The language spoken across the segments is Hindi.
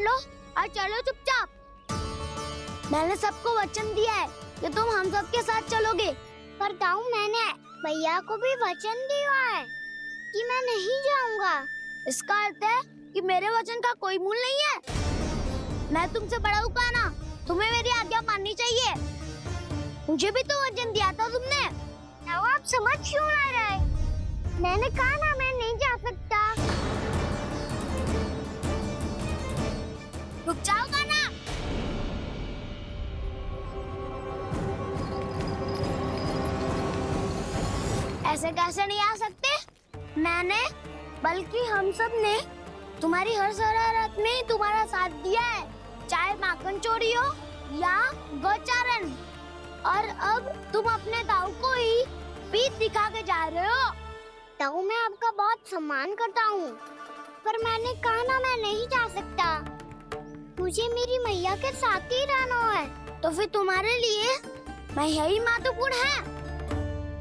लो और चलो चुपचाप। मैंने सबको वचन दिया है कि तुम हम सब के साथ चलोगे। पर ताऊ, मैंने भैया को भी वचन दिया है कि मैं नहीं जाऊंगा। इसका अर्थ है कि मेरे वचन का कोई मूल नहीं है। मैं तुमसे बड़ा हूँ कान्हा, तुम्हें मेरी आज्ञा माननी चाहिए। मुझे भी तो वचन दिया था तुमने। ताऊ, आप समझ क्यों आ रहे? मैंने कहा ना, मैं नहीं जा सकता। रुक जाओ कान्हा। ऐसे कैसे नहीं आ सकते? मैंने बल्कि हम सब ने तुम्हारी हर शरारत में तुम्हारा साथ दिया है, चाहे माखन चोरी हो या गोचारण। और अब तुम अपने ताऊ को ही पीठ दिखा के जा रहे हो। ताऊ, मैं आपका बहुत सम्मान करता हूँ, पर मैंने कहा ना, मैं नहीं जा सकता। मुझे मेरी मैया के साथ ही रहना है। तो फिर तुम्हारे लिए मैं यही महत्वपूर्ण है।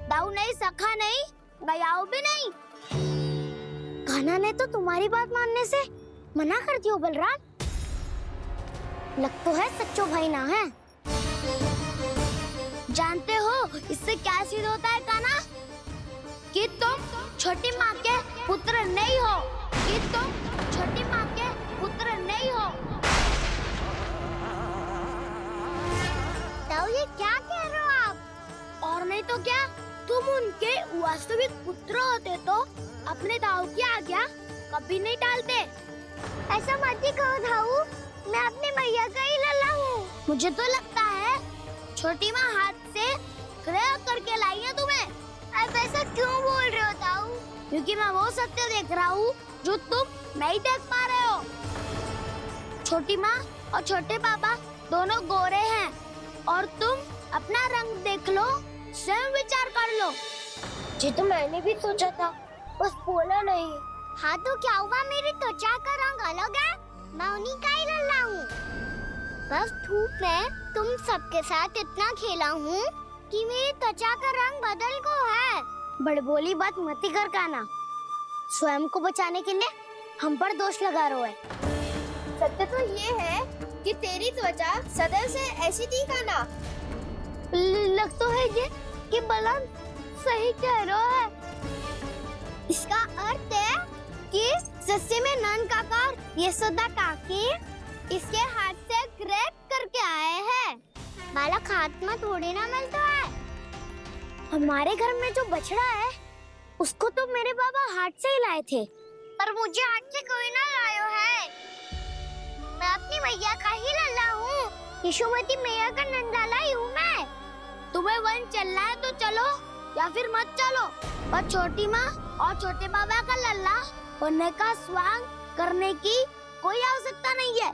ताऊ नहीं, सखा नहीं, गयाऊ भी नहीं। कान्हा ने तो तुम्हारी बात मानने से मना कर दिया बलराम। लग तो है सच्चो भाई ना है। जानते हो इससे क्या सिद्ध होता है कान्हा? कि तुम छोटी माँ के पुत्र नहीं हो, कि तुम छोटी माँ के पुत्र नहीं हो। ताऊ, ये क्या कह रहे हो आप? और नहीं तो क्या, तुम उनके वास्तविक पुत्र होते तो अपने ताऊ की आज्ञा कभी नहीं टालते। ऐसा मत ही कहो ताऊ, मैं अपने मैया का ही लल्ला हूँ। मुझे तो लगता है छोटी माँ हाथ से ग्रह करके लाई है तुम्हें। अब ऐसा क्यों बोल रहे हो ताऊ? क्योंकि मैं वो सत्य देख रहा हूँ जो तुम नहीं देख पा रहे हो। छोटी माँ और छोटे पापा दोनों गोरे हैं, और तुम अपना रंग देख लो, स्वयं विचार कर लो। जी तो मैंने भी सोचा था, बस बोला नहीं। हाँ तो क्या हुआ, मेरी त्वचा का रंग अलग है, मैं उन्हीं का ही लल्ला हूँ। बस धूप में तुम सबके साथ इतना खेला हूँ कि मेरी त्वचा का रंग बदल को है। बड़बोली बात मत कर कान्हा, स्वयं को बचाने के लिए हम पर दोष लगा रहे है। सत्य तो ये है कि तेरी त्वचा सदैव से ऐसी थी कान्हा। लग तो है ये कि बलराम सही कह रहा है। इसका अर्थ है कि सस्ते में नन काका यशोदा काकी इसके हाथ से ग्रेप करके आए हैं। बालक हाथ में थोड़ी ना मिलता है। हमारे घर में जो बछड़ा है उसको तो मेरे बाबा हाथ से ही लाए थे, पर मुझे हाथ से कोई ना लायो है। मैं अपनी मैया का ही लल्ला हूँ, यशोमती मैया का नंदाला ही हूँ मैं। तुम्हें वन चलना है तो चलो, या फिर मत चलो, पर छोटी माँ और छोटे बाबा का लल्ला होने का स्वांग करने की कोई आवश्यकता नहीं है।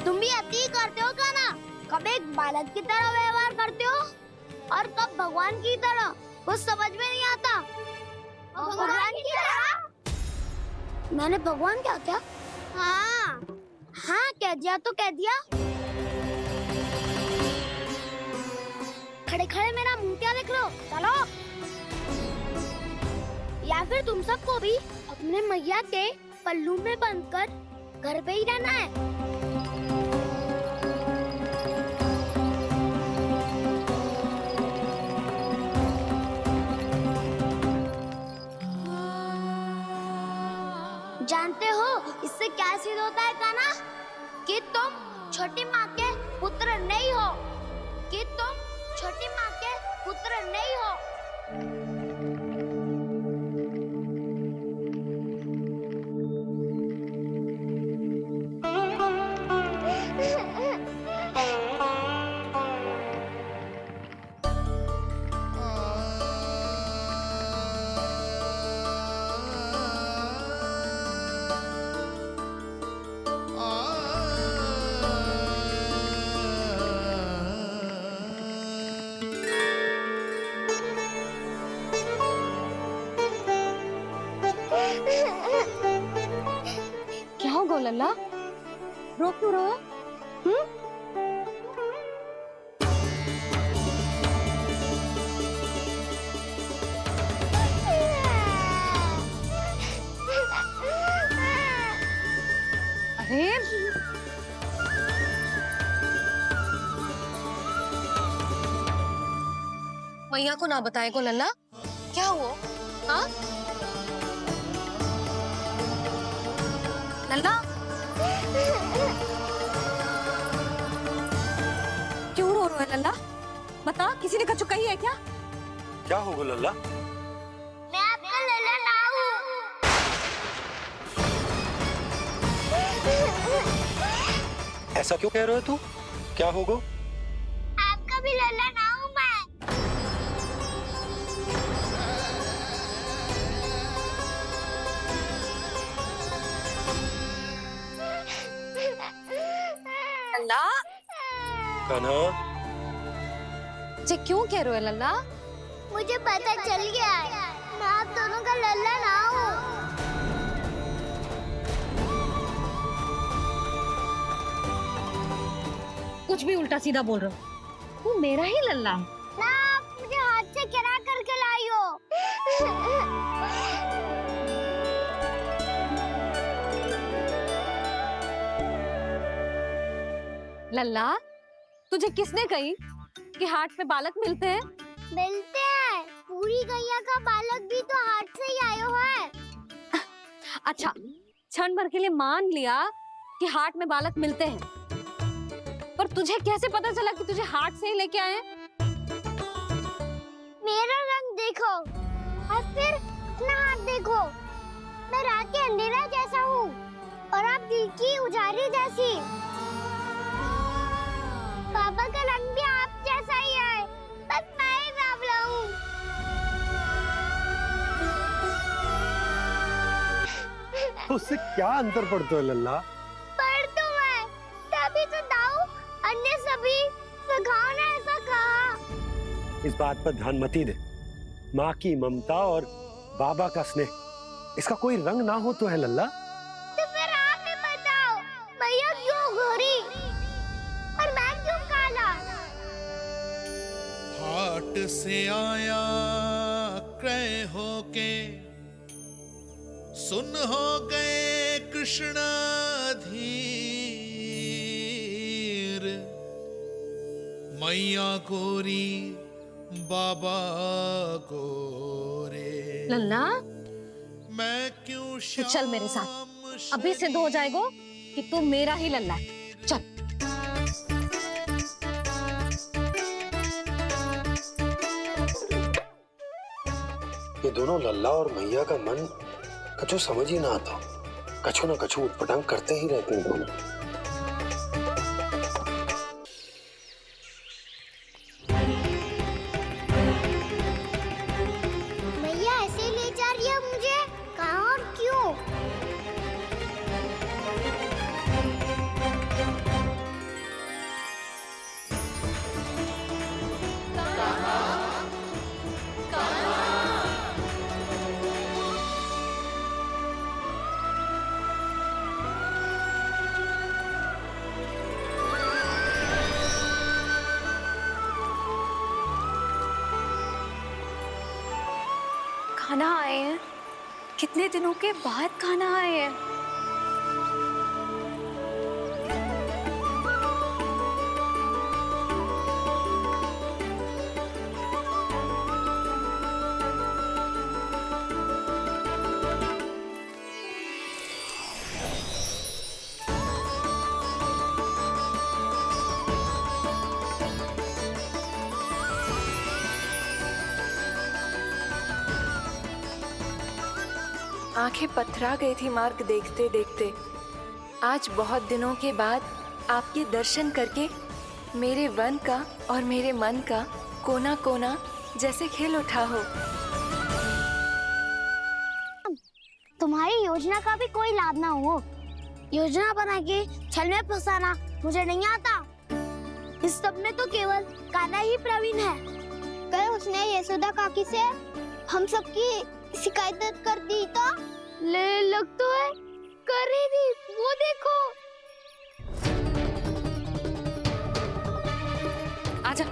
तुम भी अति करते हो कान्हा, कब एक बालक की तरह व्यवहार करते हो और कब भगवान की तरह, कुछ समझ में नहीं आता। भगवान की तरह? मैंने भगवान क्या क्या? हाँ हाँ, कह दिया तो कह दिया। खड़े खड़े मेरा मुंह क्या देख लो, चलो। या फिर तुम सबको भी अपने मैया के पल्लू में बंधकर घर पे ही रहना है। जानते हो इससे क्या सिद्ध होता है कान्हा? कि तुम छोटी माँ के पुत्र नहीं हो, कि तुम छोटी माँ के पुत्र नहीं हो। क्या हो लल्ला, रो क्यों रहो? मैया को ना बताए को लल्ला, क्या हुआ? हाँ लल्ला, क्यों रो रहा है लल्ला? बता, किसी ने कछु कही है क्या? क्या होगा लल्ला? मैं आपका लल्ला ना हूँ। ऐसा क्यों कह रहे हो तू? क्या होगा? आपका भी लल्ला ना हूँ मैं। लल्ला, कान्हा, जे क्यों कह रहे हो लल्ला? मुझे पता चल गया है, मैं आप दोनों का लल्ला ना हूँ। कुछ भी उल्टा सीधा बोल रहे हो, तू मेरा ही लल्ला है। ना, आप मुझे हाथ से गिरा करके लाई हो। लल्ला, तुझे किसने कही कि हाट पे बालक मिलते हैं? मिलते हैं, पूरी गैया का बालक भी तो हाथ से ही आयो है। अच्छा, क्षण भर के लिए मान लिया कि हाट में बालक मिलते हैं, पर तुझे कैसे पता चला कि तुझे हाट से ही लेके आए? मेरा रंग देखो और फिर अपना हाथ देखो। मैं रात के अंधेरा जैसा हूँ और आप दिल की उजारी जैसी। पापा का रंग भी आप जैसा ही है, बस मैं ही बावला हूँ। उससे क्या अंतर पड़ता है लल्ला? पर तो मैं तभी तो दाऊ अन्य सभी सखाओ ने ऐसा कहा। इस बात पर ध्यान मत ही दे। माँ की ममता और बाबा का स्नेह, इसका कोई रंग ना हो तो है लल्ला। तो फिर आप ही बताओ, भैया क्यों गोरी और मैं क्यों काला? हाट से आया क्रय होके, सुन हो गए कृष्णाधीर। मैया गोरी बाबा गोरे, लल्ला, मैं क्यों तू चल मेरे साथ, अभी सिद्ध हो जाएगा कि तू मेरा ही लल्ला है। चल। ये दोनों लल्ला और मैया का मन कछु समझ ही ना आता। कछु ना कछु उटपटांग करते ही रहते हैं दोनों। भैया ऐसे ले जा रही है मुझे, कहाँ और क्यों? खाना आए हैं, कितने दिनों के बाद खाना आए हैं। आंखें पथरा गई थी मार्ग देखते देखते। आज बहुत दिनों के बाद आपके दर्शन करके मेरे वन का और मेरे मन का कोना कोना जैसे खिल उठा हो। तुम्हारी योजना का भी कोई लाभ ना हो। योजना बना के छल में फंसाना मुझे नहीं आता। इस सब में तो केवल कान्हा ही प्रवीण है। कल उसने यशोदा काकी से हम सबकी शिकायत कर दी तो ले लग तो है कर ही दी, वो देखो। आजा।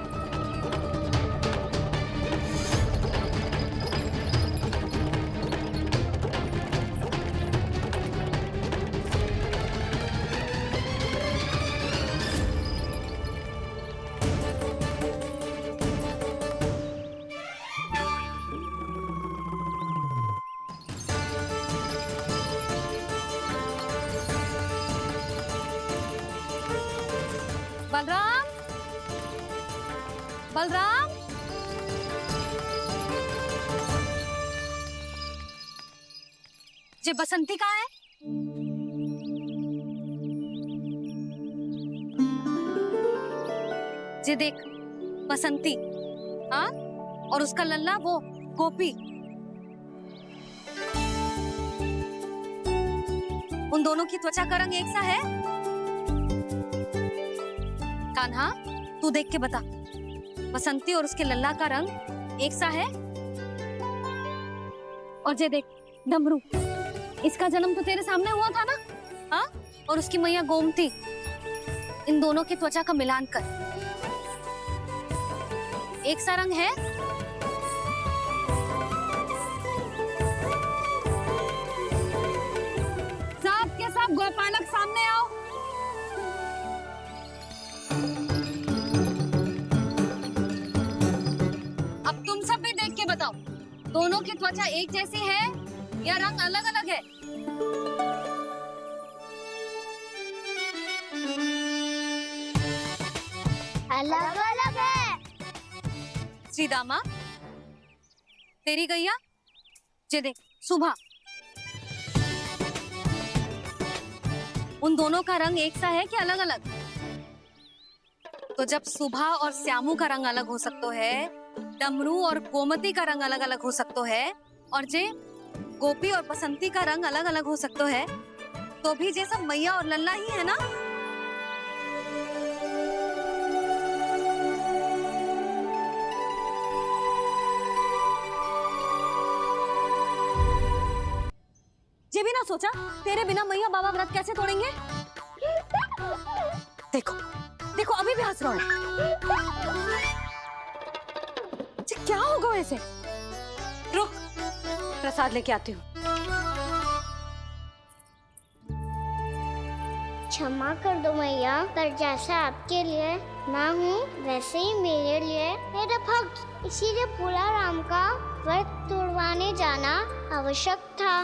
बलराम, बलराम, ये बसंती कहाँ है? ये देख बसंती, हाँ, और उसका लल्ला वो गोपी। उन दोनों की त्वचा का रंग एक सा है? कान्हा, तू देख के बता, बसंती और उसके लल्ला का रंग एक सा है? और ये देख डमरू, इसका जन्म तो तेरे सामने हुआ था ना, हाँ? और उसकी मैया गोमती, इन दोनों की त्वचा का मिलान कर एक सा रंग है? सब के सब गोपालक सामने आओ। अब तुम सब भी देख के बताओ, दोनों की त्वचा एक जैसी है या रंग अलग अलग है? अलग अलग है। श्रीदामा, तेरी गैया, ये देख सुबह, उन दोनों का रंग एक सा है कि अलग अलग? तो जब सुबह और श्यामू का रंग अलग हो सकता है, डमरू और गोमती का रंग अलग अलग हो सकता है, और जे गोपी और बसंती का रंग अलग अलग हो सकता है, तो भी जे सब मैया और लल्ला ही है ना? ये भी ना सोचा तेरे बिना मैया बाबा व्रत कैसे तोड़ेंगे? देखो देखो अभी भी हंस रहा है। क्या होगा वैसे? रुक, प्रसाद लेके आती हूँ। क्षमा कर दो मैया, पर जैसा आपके लिए मैं हूँ वैसे ही मेरे लिए मेरा भक्त, इसीलिए पूरा राम का व्रत तोड़वाने जाना आवश्यक था।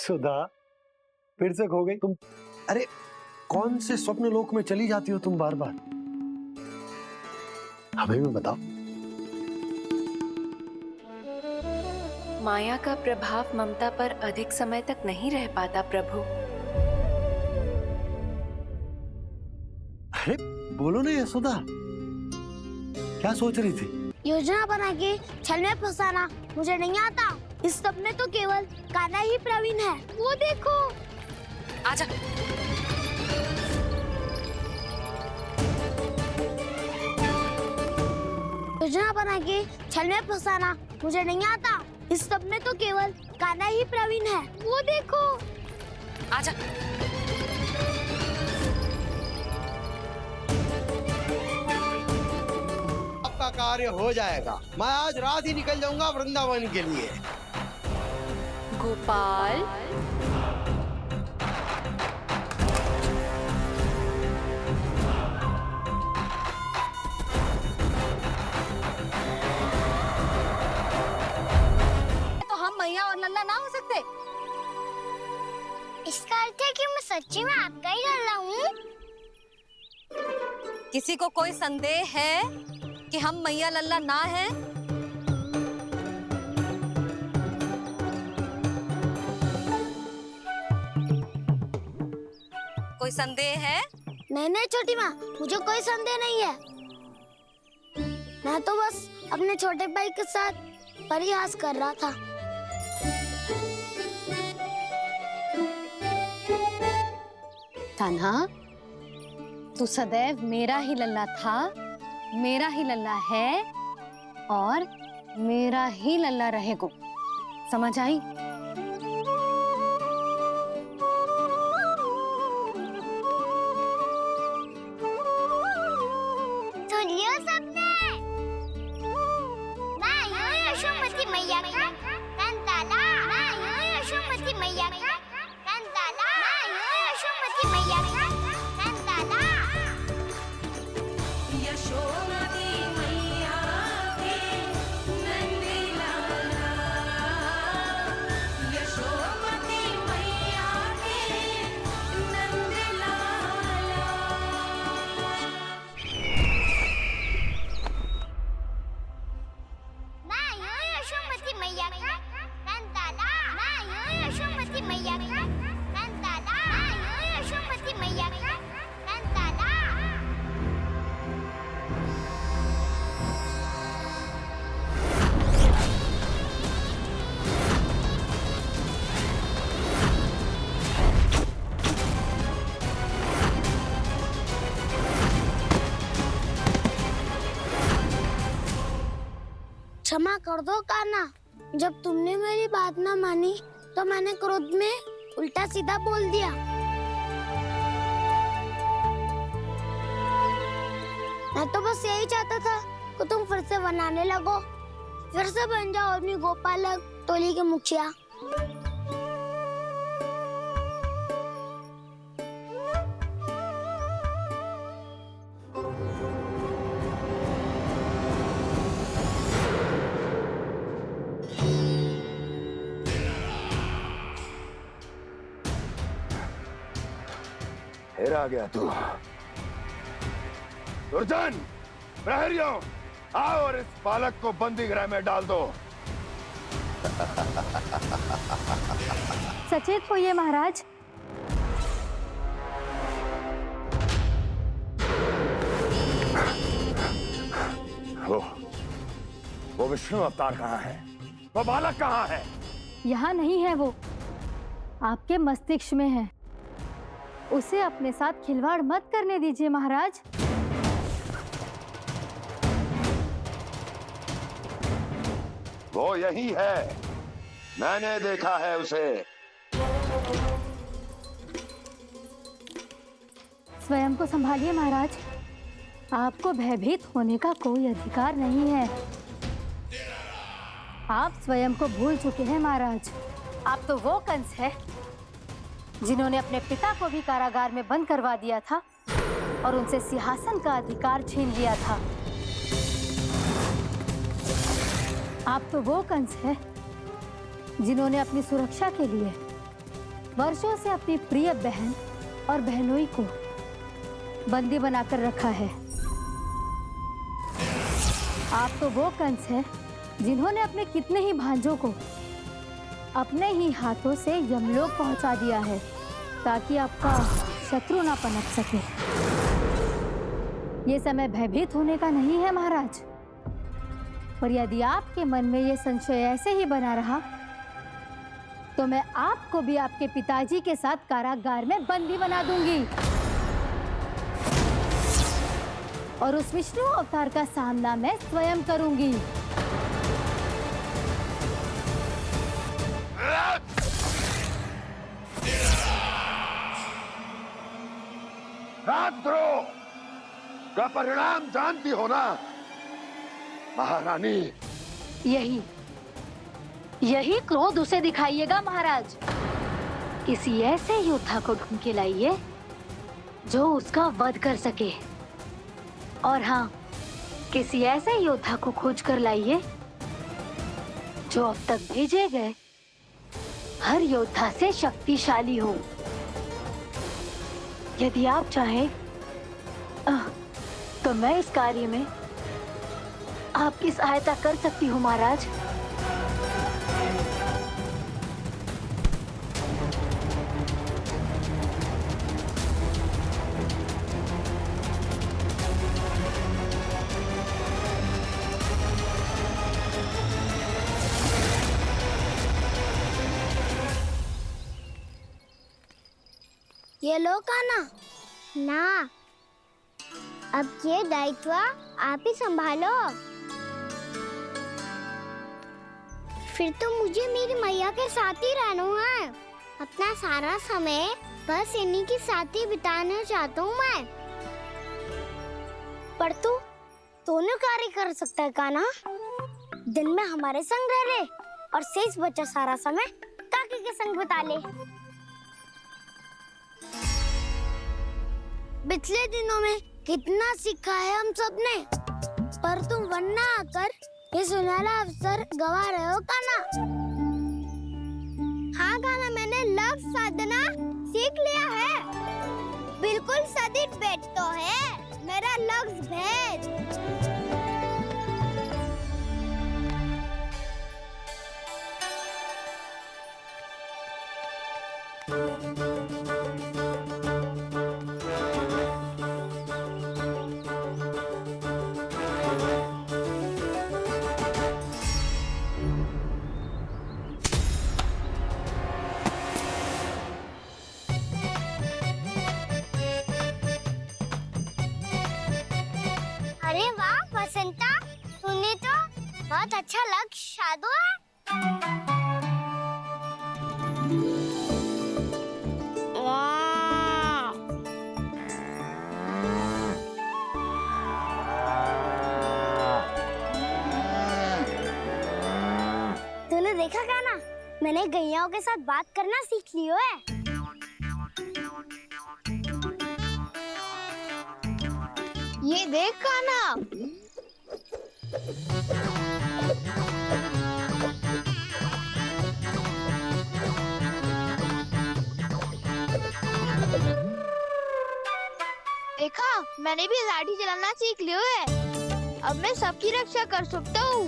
सुधा, फिर से खो गई तुम। अरे कौन से स्वप्न लोक में चली जाती हो तुम बार बार? हमें भी बताओ। माया का प्रभाव ममता पर अधिक समय तक नहीं रह पाता प्रभु। अरे बोलो ना यशोदा, क्या सोच रही थी? योजना बना के छल में फंसाना मुझे नहीं आता। इस सब में तो केवल कान्हा ही प्रवीण है। वो देखो, आजा। योजना बना के छल में फंसाना मुझे नहीं आता। इस सब में तो केवल कान्हा ही प्रवीण है। वो देखो, आजा। आपका कार्य हो जाएगा। मैं आज रात ही निकल जाऊंगा वृंदावन के लिए। गोपाल, तो हम मैया और लल्ला ना हो सकते? इसका अर्थ है कि मैं सच्ची में आपका ही लल्ला हूँ। किसी को कोई संदेह है कि हम मैया लल्ला ना हैं? कोई संदेह है? नहीं नहीं छोटी माँ, मुझे कोई संदेह नहीं है। मैं तो बस अपने छोटे भाई के साथ परिहास कर रहा था। कान्हा, तू सदैव मेरा ही लल्ला था, मेरा ही लल्ला है और मेरा ही लल्ला रहेगा। समझ आई? मैया का नंदाला, मैं हूँ यशोमती मैया का नंदाला, मैं हूँ यशोमती मैया का नंदाला। क्षमा कर दो कान्हा, जब तुमने मेरी बात ना मानी तो मैंने क्रोध में उल्टा सीधा बोल दिया। मैं तो बस यही चाहता था कि तुम फिर से बनाने लगो, फिर से बन जाओ अपनी गोपालक टोली के मुखिया। फिर आ गया तू। दुर्जन, प्रहरियों, आओ और इस बालक को बंदी गृह में डाल दो। सचेत होइए महाराज। वो विष्णु अवतार कहाँ है? वो बालक कहाँ है? यहाँ नहीं है वो, आपके मस्तिष्क में है। उसे अपने साथ खिलवाड़ मत करने दीजिए महाराज। वो यही है, मैंने देखा है उसे। स्वयं को संभालिए महाराज, आपको भयभीत होने का कोई अधिकार नहीं है। आप स्वयं को भूल चुके हैं महाराज। आप तो वो कंस है जिन्होंने अपने पिता को भी कारागार में बंद करवा दिया था और उनसे सिंहासन का अधिकार छीन लिया था। आप तो वो कंस है जिन्होंने अपनी सुरक्षा के लिए वर्षों से अपनी प्रिय बहन और बहनोई को बंदी बनाकर रखा है। आप तो वो कंस है जिन्होंने अपने कितने ही भांजों को अपने ही हाथों से यमलोक पहुंचा दिया है ताकि आपका शत्रु ना पनप सके। ये समय भयभीत होने का नहीं है महाराज, पर यदि आपके मन में ये संशय ऐसे ही बना रहा तो मैं आपको भी आपके पिताजी के साथ कारागार में बंदी बना दूंगी और उस विष्णु अवतार का सामना मैं स्वयं करूंगी। राजद्रोह का परिणाम जानती हो ना महारानी? यही क्रोध उसे दिखाइएगा महाराज। किसी ऐसे योद्धा को ढूंढ के लाइए जो उसका वध कर सके, और हाँ, किसी ऐसे योद्धा को खोज कर लाइए जो अब तक भेजे गए हर योद्धा से शक्तिशाली हो। यदि आप चाहें तो मैं इस कार्य में आपकी सहायता कर सकती हूँ महाराज। ये लो कान्हा। ना, अब ये दायित्व आप ही संभालो। फिर तो मुझे मेरी मैया के साथ ही रहना है। अपना सारा समय बस इन्हीं के साथ ही बिताना चाहता हूँ मैं। पर तू दोनों कार्य कर सकता है कान्हा। दिन में हमारे संग रह ले और शेष बचा सारा समय काकी के संग बिता ले। पिछले दिनों में कितना सीखा है हम सबने, पर तुम वरना आकर ये सुनहरा अवसर गवा रहे हो कान्हा। हाँ कान्हा, मैंने लक्ष्य साधना सीख लिया है। बिल्कुल सदित भेद तो है मेरा लक्ष्य भेद। अच्छा लग शादो है। वाह! तूने देखा क्या ना, मैंने गैयाओं के साथ बात करना सीख लियो है। ये देख काना, देखा मैंने भी लाठी चलाना सीख लियो है। अब मैं सबकी रक्षा कर सकता हूँ।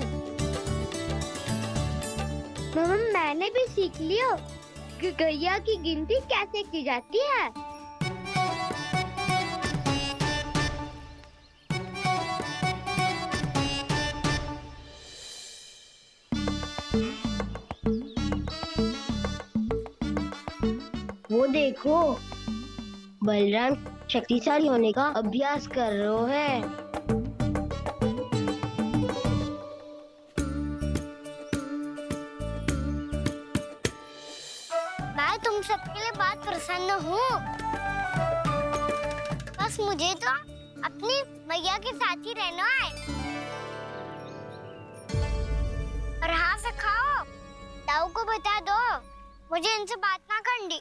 मैंने भी सीख लियो कि गैया की गिनती कैसे की जाती है। वो देखो, बलराम शक्तिशाली होने का अभ्यास कर रहे हैं। मैं तुम सबके लिए बहुत प्रसन्न हूँ। बस मुझे तो अपनी मैया के साथ ही रहना है। और हाँ से खाओ, ताऊ को बता दो मुझे इनसे बात ना करनी।